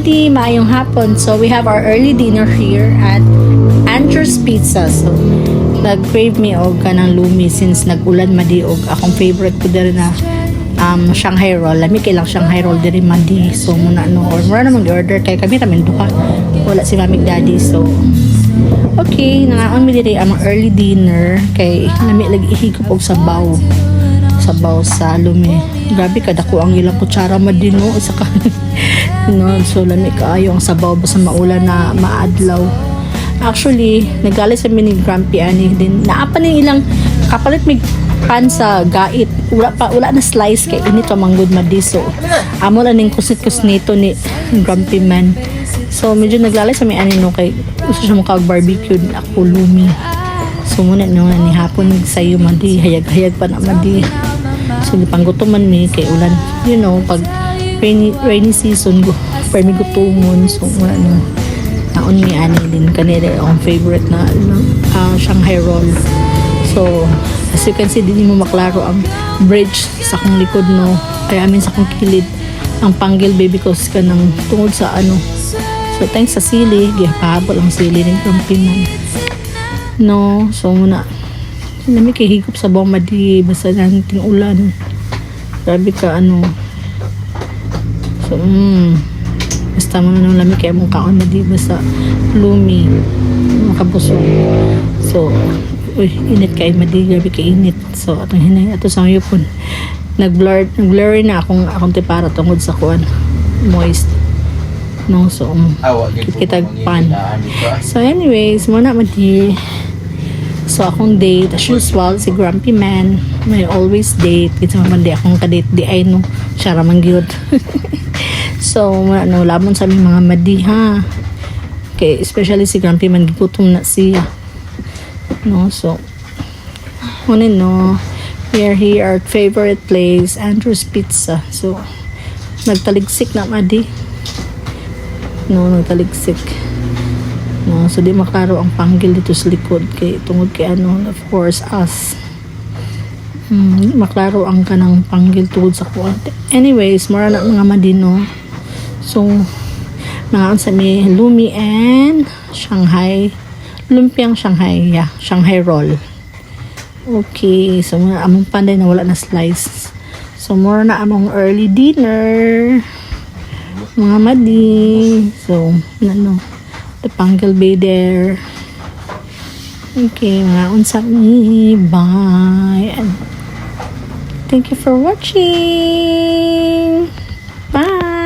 Madi, maayong hapon. So we have our early dinner here at Andrew's Pizza. So nag-crave me og kanang lumi since nag-ulan Madi og akong favorite ko diri na Shanghai roll. Lami kay lang Shanghai roll diri Madi. So muna no or mura namang order kay kami ramen duha. Wala si Mami Daddy. So okay, nangaon mi diri ang early dinner kay lami lagi ihigop og sabaw sa lumi. Grabe kadako ang ilang kutsara Madi no isa ka no, so lami kaayo ang sabaw basta maulan na maadlaw. Actually, naggali sa mini Grumpy ani din. Naapa ni ilang kapalit mig pan sa gait. Wala na slice kay init pa manggod Madi. So amo lang ning kusit-kusnito ni Grumpy man. So medyo naglalay sa may ani no kay gusto siya makag barbecue ako lumi. So muna no ni hapon sayo Madi, hayag-hayag pa na Madi. So panggutuman mi kay ulan. You know, pag rainy season go para mi gutumon. So ano naon mi ani din kanila ang favorite na Shanghai roll. So as you can see din mo maklaro ang bridge sa akong likod no ay amin sa akong kilid ang panggil baby ko ka ng tungod sa ano. So thanks sa sili gipahabol ang sili ng Grumpy man no. So muna nami kay higop sa buong Madi basta lang ting ulan. Grabe ka ano. So basta mo na nang lami kay mong kaon Madi basta lumi makabusog. So init kay Madi, grabe kay init. So atong hinay ato sa yupon nag-blurry na akong tipara tungod sa kuan moist no. So kitag pan. So anyways muna Madi. So akong date as usual si Grumpy man may always date kasi man di akong kadate di ay no siya ramang gyud. So ano lamon sa aming mga Madi ha kay especially si Grumpy man gigutom na siya no. So kunin no we are here our favorite place Andrew's Pizza. So nagtaligsik na Madi no, nagtaligsik no. So di maklaro ang panggil dito sa likod kay tungod kay ano of course us maklaro ang kanang panggil tungod sa kuwan. Anyways mura na mga Madi no. So mga sa mi lumi and Shanghai lumpiang Shanghai Shanghai roll. Okay, so muna among panday na wala na slice. So mura na among early dinner mga Madi. So ano the panggil bay there. Okay, mga unsa mi bye and thank you for watching. Bye.